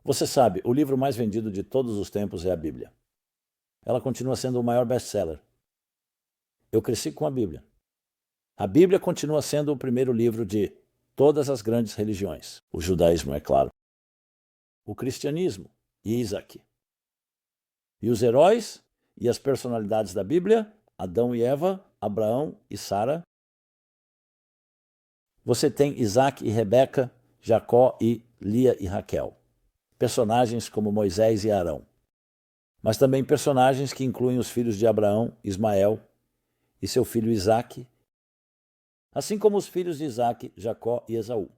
Você sabe, o livro mais vendido de todos os tempos é a Bíblia. Ela continua sendo o maior best-seller. Eu cresci com a Bíblia. A Bíblia continua sendo o primeiro livro de todas as grandes religiões. O judaísmo, é claro. O cristianismo e Isaac. E os heróis e as personalidades da Bíblia, Adão e Eva, Abraão e Sara. Você tem Isaac e Rebeca, Jacó e Lia e Raquel. Personagens como Moisés e Arão. Mas também personagens que incluem os filhos de Abraão, Ismael e seu filho Isaque, assim como os filhos de Isaque, Jacó e Esaú.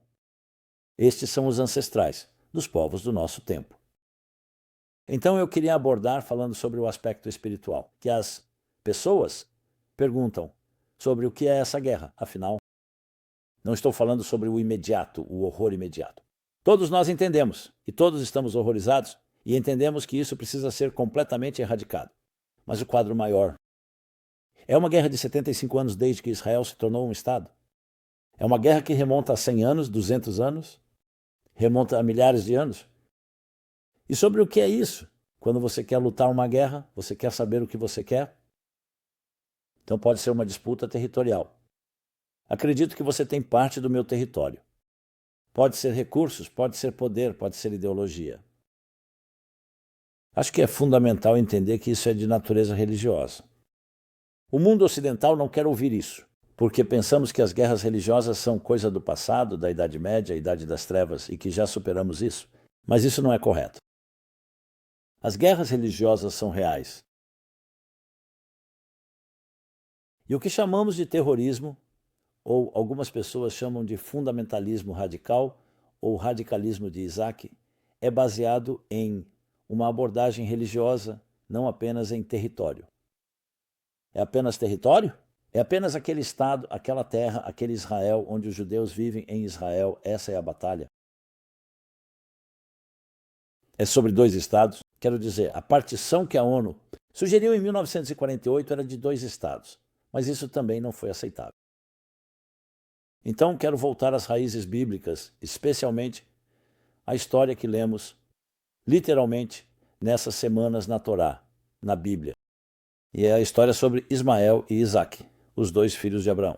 Estes são os ancestrais dos povos do nosso tempo. Então eu queria abordar falando sobre o aspecto espiritual, que as pessoas perguntam sobre o que é essa guerra, afinal. Não estou falando sobre o imediato, o horror imediato. Todos nós entendemos, e todos estamos horrorizados, e entendemos que isso precisa ser completamente erradicado. Mas o quadro maior é uma guerra de 75 anos desde que Israel se tornou um Estado. É uma guerra que remonta a 100 anos, 200 anos, remonta a milhares de anos. E sobre o que é isso? Quando você quer lutar uma guerra, você quer saber o que você quer? Então pode ser uma disputa territorial. Acredito que você tem parte do meu território. Pode ser recursos, pode ser poder, pode ser ideologia. Acho que é fundamental entender que isso é de natureza religiosa. O mundo ocidental não quer ouvir isso, porque pensamos que as guerras religiosas são coisa do passado, da Idade Média, Idade das Trevas, e que já superamos isso. Mas isso não é correto. As guerras religiosas são reais. E o que chamamos de terrorismo, ou algumas pessoas chamam de fundamentalismo radical, ou radicalismo de Isaac, é baseado em uma abordagem religiosa, não apenas em território. É apenas território? É apenas aquele estado, aquela terra, aquele Israel onde os judeus vivem em Israel. Essa é a batalha. É sobre dois estados. Quero dizer, a partição que a ONU sugeriu em 1948 era de dois estados, mas isso também não foi aceitável. Então quero voltar às raízes bíblicas, especialmente à história que lemos, literalmente, nessas semanas na Torá, na Bíblia. E é a história sobre Ismael e Isaque, os dois filhos de Abraão,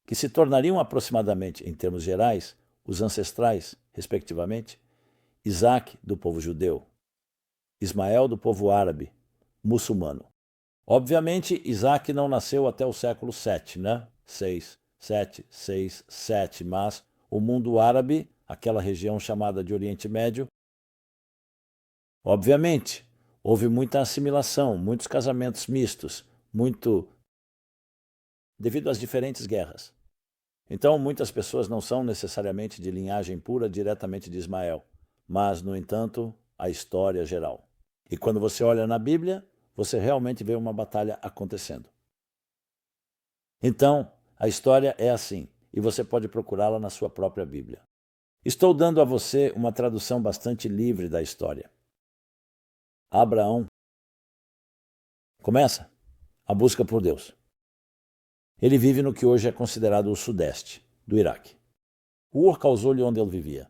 que se tornariam aproximadamente, em termos gerais, os ancestrais, respectivamente, Isaque do povo judeu, Ismael do povo árabe, muçulmano. Obviamente, Isaque não nasceu até o século VII, né? 6, 7, 6, 7, mas o mundo árabe, aquela região chamada de Oriente Médio, obviamente, houve muita assimilação, muitos casamentos mistos, devido às diferentes guerras. Então, muitas pessoas não são necessariamente de linhagem pura diretamente de Ismael, mas, no entanto, a história geral. E quando você olha na Bíblia, você realmente vê uma batalha acontecendo. Então, a história é assim, e você pode procurá-la na sua própria Bíblia. Estou dando a você uma tradução bastante livre da história. Abraão começa a busca por Deus. Ele vive no que hoje é considerado o sudeste do Iraque. Ur causou-lhe onde ele vivia.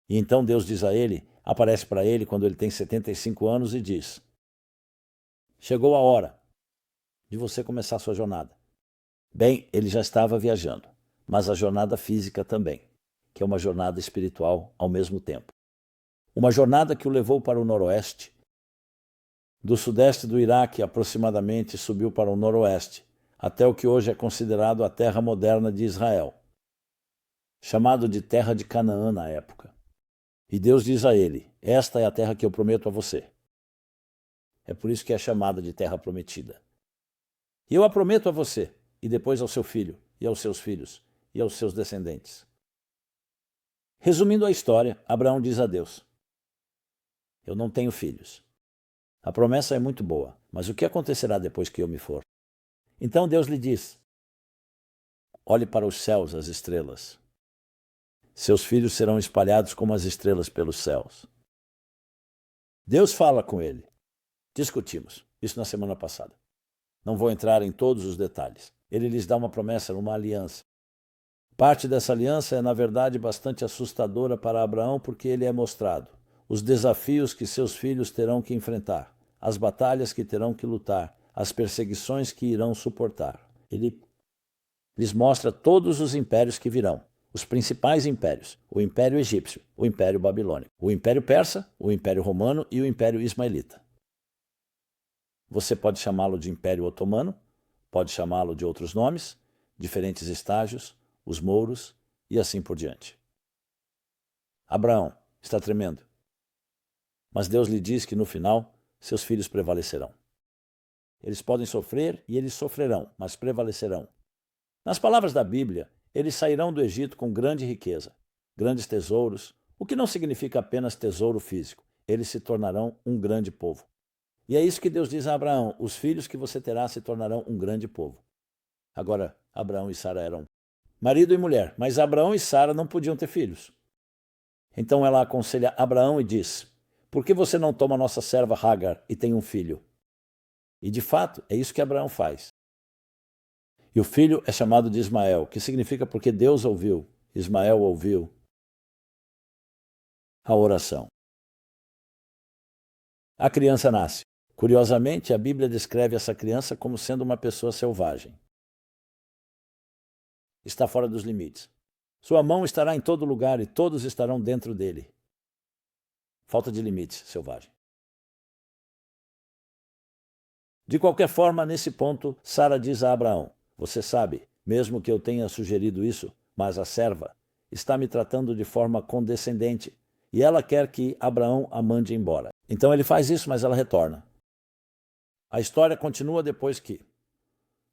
E então Deus diz a ele, aparece para ele quando ele tem 75 anos e diz: chegou a hora de você começar a sua jornada. Bem, ele já estava viajando, mas a jornada física também, que é uma jornada espiritual ao mesmo tempo. Uma jornada que o levou para o noroeste. Do sudeste do Iraque, aproximadamente, subiu para o noroeste, até o que hoje é considerado a terra moderna de Israel, chamado de terra de Canaã na época. E Deus diz a ele: esta é a terra que eu prometo a você. É por isso que é chamada de terra prometida. E eu a prometo a você, e depois ao seu filho, e aos seus filhos, e aos seus descendentes. Resumindo a história, Abraão diz a Deus: eu não tenho filhos. A promessa é muito boa, mas o que acontecerá depois que eu me for? Então Deus lhe diz: olhe para os céus, as estrelas. Seus filhos serão espalhados como as estrelas pelos céus. Deus fala com ele. Discutimos isso na semana passada. Não vou entrar em todos os detalhes. Ele lhes dá uma promessa, uma aliança. Parte dessa aliança é, na verdade, bastante assustadora para Abraão porque ele é mostrado os desafios que seus filhos terão que enfrentar, as batalhas que terão que lutar, as perseguições que irão suportar. Ele lhes mostra todos os impérios que virão, os principais impérios: o Império Egípcio, o Império Babilônico, o Império Persa, o Império Romano e o Império Ismaelita. Você pode chamá-lo de Império Otomano, pode chamá-lo de outros nomes, diferentes estágios, os mouros e assim por diante. Abraão está tremendo, mas Deus lhe diz que no final seus filhos prevalecerão. Eles podem sofrer e eles sofrerão, mas prevalecerão. Nas palavras da Bíblia, eles sairão do Egito com grande riqueza, grandes tesouros, o que não significa apenas tesouro físico. Eles se tornarão um grande povo. E é isso que Deus diz a Abraão: os filhos que você terá se tornarão um grande povo. Agora, Abraão e Sara eram marido e mulher, mas Abraão e Sara não podiam ter filhos. Então ela aconselha Abraão e diz: por que você não toma nossa serva Hagar e tem um filho? E de fato, é isso que Abraão faz. E o filho é chamado de Ismael, que significa porque Deus ouviu, Ismael ouviu a oração. A criança nasce. Curiosamente, a Bíblia descreve essa criança como sendo uma pessoa selvagem. Está fora dos limites. Sua mão estará em todo lugar e todos estarão dentro dele. Falta de limites, selvagem. De qualquer forma, nesse ponto, Sara diz a Abraão: você sabe, mesmo que eu tenha sugerido isso, mas a serva está me tratando de forma condescendente e ela quer que Abraão a mande embora. Então ele faz isso, mas ela retorna. A história continua depois que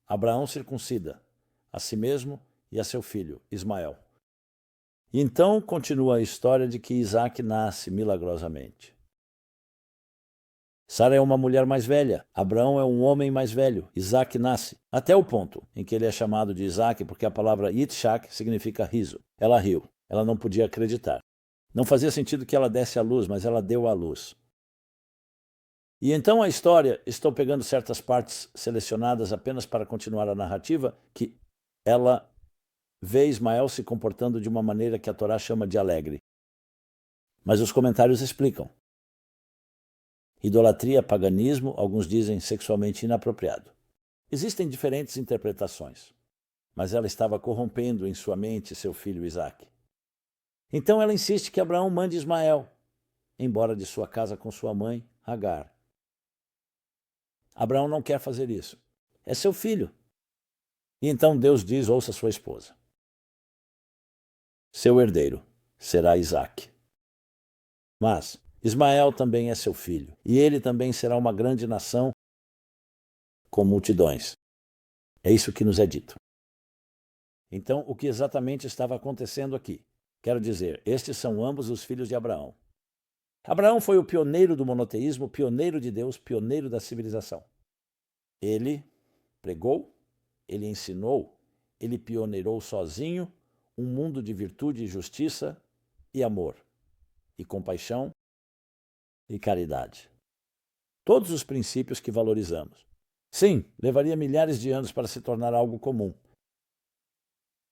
Abraão circuncida a si mesmo e a seu filho, Ismael. E então continua a história de que Isaque nasce milagrosamente. Sara é uma mulher mais velha, Abraão é um homem mais velho, Isaque nasce, até o ponto em que ele é chamado de Isaque porque a palavra Yitzhak significa riso. Ela riu, ela não podia acreditar. Não fazia sentido que ela desse à luz, mas ela deu à luz. E então a história, estou pegando certas partes selecionadas apenas para continuar a narrativa, que ela vê Ismael se comportando de uma maneira que a Torá chama de alegre. Mas os comentários explicam. Idolatria, paganismo, alguns dizem sexualmente inapropriado. Existem diferentes interpretações, mas ela estava corrompendo em sua mente seu filho Isaque. Então ela insiste que Abraão mande Ismael embora de sua casa com sua mãe, Agar. Abraão não quer fazer isso. É seu filho. E então Deus diz: ouça sua esposa. Seu herdeiro será Isaque. Mas Ismael também é seu filho, e ele também será uma grande nação com multidões. É isso que nos é dito. Então, o que exatamente estava acontecendo aqui? Quero dizer, estes são ambos os filhos de Abraão. Abraão foi o pioneiro do monoteísmo, pioneiro de Deus, pioneiro da civilização. Ele pregou, ele ensinou, ele pioneirou sozinho um mundo de virtude e justiça e amor, e compaixão e caridade. Todos os princípios que valorizamos. Sim, levaria milhares de anos para se tornar algo comum.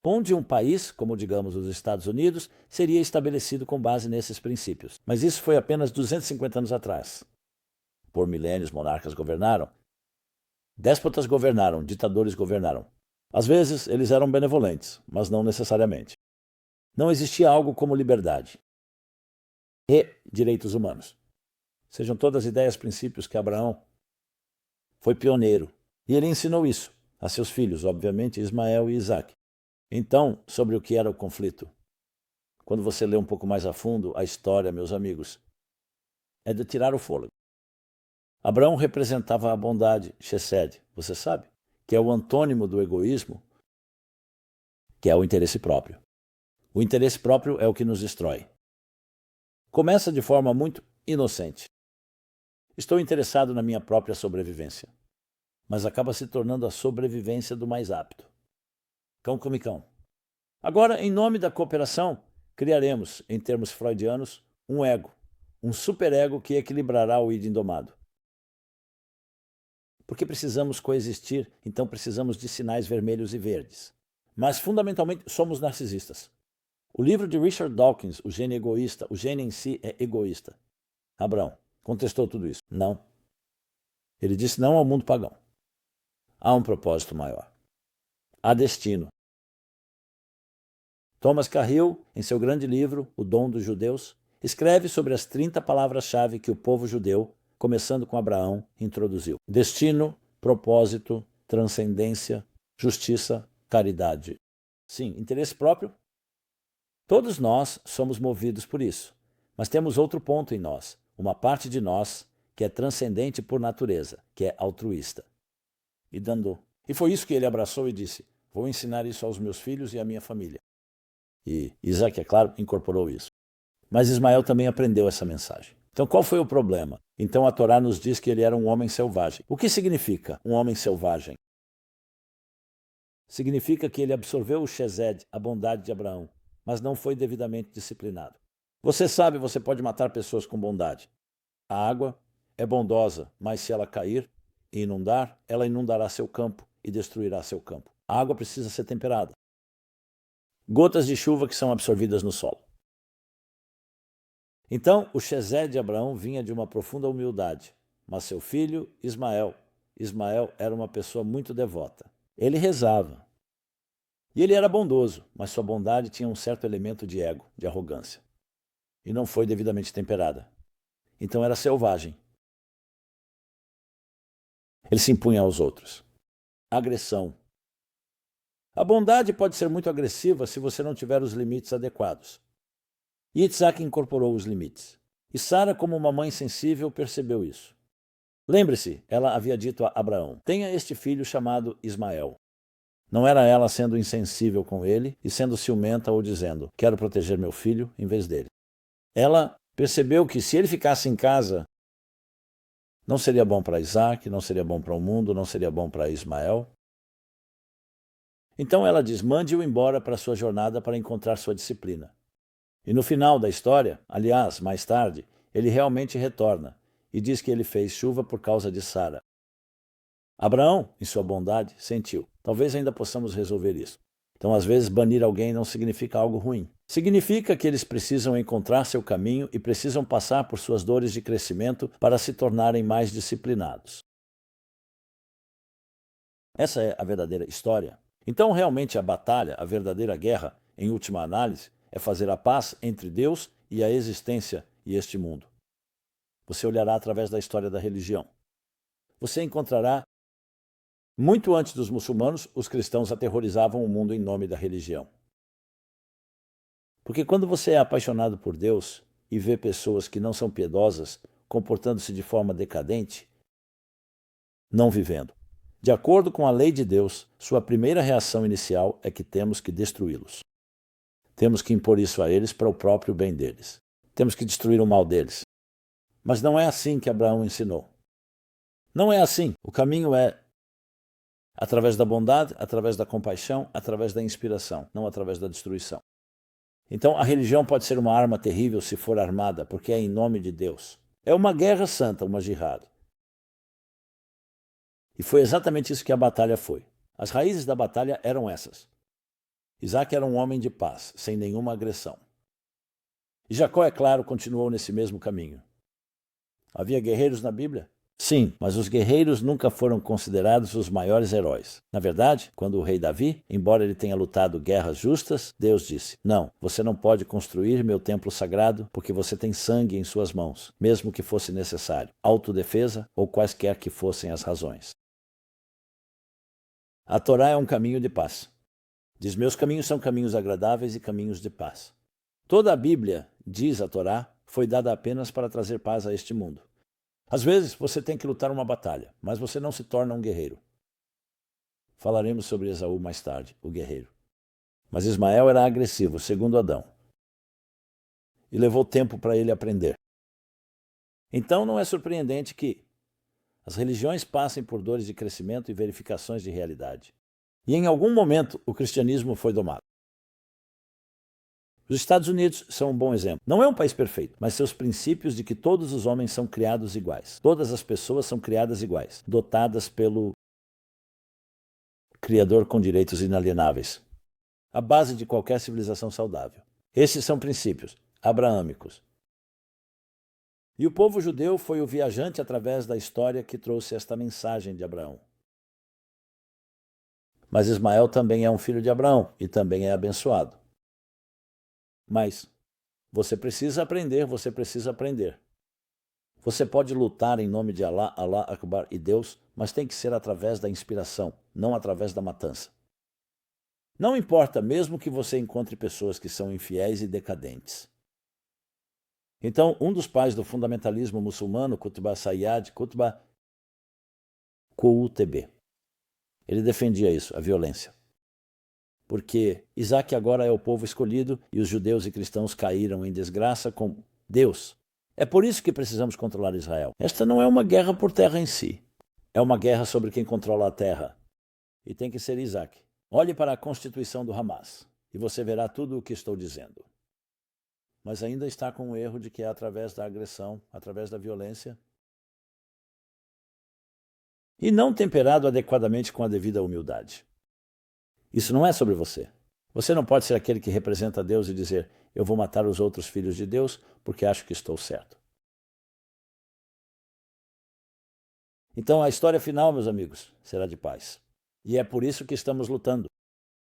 Onde um país, como digamos os Estados Unidos, seria estabelecido com base nesses princípios. Mas isso foi apenas 250 anos atrás. Por milênios, monarcas governaram. Déspotas governaram, ditadores governaram. Às vezes, eles eram benevolentes, mas não necessariamente. Não existia algo como liberdade e direitos humanos. Sejam todas ideias, princípios que Abraão foi pioneiro. E ele ensinou isso a seus filhos, obviamente, Ismael e Isaque. Então, sobre o que era o conflito? Quando você lê um pouco mais a fundo a história, meus amigos, é de tirar o fôlego. Abraão representava a bondade, Chesed, você sabe, que é o antônimo do egoísmo, que é o interesse próprio. O interesse próprio é o que nos destrói. Começa de forma muito inocente. Estou interessado na minha própria sobrevivência, mas acaba se tornando a sobrevivência do mais apto. Cão come cão. Agora, em nome da cooperação, criaremos, em termos freudianos, um ego, um superego que equilibrará o id indomado. Porque precisamos coexistir, então precisamos de sinais vermelhos e verdes. Mas, fundamentalmente, somos narcisistas. O livro de Richard Dawkins, O Gênio Egoísta, o gênio em si é egoísta. Abraão contestou tudo isso. Não. Ele disse não ao mundo pagão. Há um propósito maior. Há destino. Thomas Carlyle, em seu grande livro, O Dom dos Judeus, escreve sobre as 30 palavras-chave que o povo judeu, começando com Abraão, introduziu. Destino, propósito, transcendência, justiça, caridade. Sim, interesse próprio. Todos nós somos movidos por isso, mas temos outro ponto em nós, uma parte de nós que é transcendente por natureza, que é altruísta. E foi isso que ele abraçou e disse: vou ensinar isso aos meus filhos e à minha família. E Isaac, é claro, incorporou isso. Mas Ismael também aprendeu essa mensagem. Então qual foi o problema? Então a Torá nos diz que ele era um homem selvagem. O que significa um homem selvagem? Significa que ele absorveu o Shesed, a bondade de Abraão, mas não foi devidamente disciplinado. Você sabe, você pode matar pessoas com bondade. A água é bondosa, mas se ela cair e inundar, ela inundará seu campo e destruirá seu campo. A água precisa ser temperada. Gotas de chuva que são absorvidas no solo. Então, o Shesed de Abraão vinha de uma profunda humildade, mas seu filho, Ismael era uma pessoa muito devota. Ele rezava. E ele era bondoso, mas sua bondade tinha um certo elemento de ego, de arrogância. E não foi devidamente temperada. Então era selvagem. Ele se impunha aos outros. Agressão. A bondade pode ser muito agressiva se você não tiver os limites adequados. Yitzhak incorporou os limites. E Sara, como uma mãe sensível, percebeu isso. Lembre-se, ela havia dito a Abraão: tenha este filho chamado Ismael. Não era ela sendo insensível com ele e sendo ciumenta ou dizendo: quero proteger meu filho em vez dele. Ela percebeu que se ele ficasse em casa, não seria bom para Isaac, não seria bom para o mundo, não seria bom para Ismael. Então ela diz: mande-o embora para sua jornada para encontrar sua disciplina. E no final da história, aliás, mais tarde, ele realmente retorna e diz que ele fez chuva por causa de Sara. Abraão, em sua bondade, sentiu: talvez ainda possamos resolver isso. Então, às vezes, banir alguém não significa algo ruim. Significa que eles precisam encontrar seu caminho e precisam passar por suas dores de crescimento para se tornarem mais disciplinados. Essa é a verdadeira história. Então, realmente, a batalha, a verdadeira guerra, em última análise, é fazer a paz entre Deus e a existência e este mundo. Você olhará através da história da religião. Você encontrará, muito antes dos muçulmanos, os cristãos aterrorizavam o mundo em nome da religião. Porque quando você é apaixonado por Deus e vê pessoas que não são piedosas comportando-se de forma decadente, não vivendo, de acordo com a lei de Deus, sua primeira reação inicial é que temos que destruí-los. Temos que impor isso a eles para o próprio bem deles. Temos que destruir o mal deles. Mas não é assim que Abraão ensinou. Não é assim. O caminho é através da bondade, através da compaixão, através da inspiração, não através da destruição. Então a religião pode ser uma arma terrível se for armada, porque é em nome de Deus. É uma guerra santa, uma jihad. E foi exatamente isso que a batalha foi. As raízes da batalha eram essas. Isaac era um homem de paz, sem nenhuma agressão. E Jacó, é claro, continuou nesse mesmo caminho. Havia guerreiros na Bíblia? Sim, mas os guerreiros nunca foram considerados os maiores heróis. Na verdade, quando o rei Davi, embora ele tenha lutado guerras justas, Deus disse: não, você não pode construir meu templo sagrado porque você tem sangue em suas mãos, mesmo que fosse necessário, autodefesa ou quaisquer que fossem as razões. A Torá é um caminho de paz. Diz: meus caminhos são caminhos agradáveis e caminhos de paz. Toda a Bíblia, diz a Torá, foi dada apenas para trazer paz a este mundo. Às vezes você tem que lutar uma batalha, mas você não se torna um guerreiro. Falaremos sobre Esaú mais tarde, o guerreiro. Mas Ismael era agressivo, segundo Adão. E levou tempo para ele aprender. Então não é surpreendente que as religiões passem por dores de crescimento e verificações de realidade. E em algum momento o cristianismo foi domado. Os Estados Unidos são um bom exemplo. Não é um país perfeito, mas seus princípios de que todos os homens são criados iguais. Todas as pessoas são criadas iguais, dotadas pelo Criador com direitos inalienáveis. a base de qualquer civilização saudável. Esses são princípios abraâmicos. E o povo judeu foi o viajante através da história que trouxe esta mensagem de Abraão. Mas Ismael também é um filho de Abraão e também é abençoado. Mas você precisa aprender, você precisa aprender. Você pode lutar em nome de Allah, Allah Akbar e Deus, mas tem que ser através da inspiração, não através da matança. Não importa, mesmo que você encontre pessoas que são infiéis e decadentes. Então, um dos pais do fundamentalismo muçulmano, Qutb Sayyad Qutb QUTB, ele defendia isso, a violência. Porque Isaac agora é o povo escolhido e os judeus e cristãos caíram em desgraça com Deus. É por isso que precisamos controlar Israel. Esta não é uma guerra por terra em si. É uma guerra sobre quem controla a terra. E tem que ser Isaac. Olhe para a constituição do Hamas e você verá tudo o que estou dizendo. Mas ainda está com o erro de que é através da agressão, através da violência, e não temperado adequadamente com a devida humildade. Isso não é sobre você. Você não pode ser aquele que representa Deus e dizer: eu vou matar os outros filhos de Deus porque acho que estou certo. Então a história final, meus amigos, será de paz. E é por isso que estamos lutando.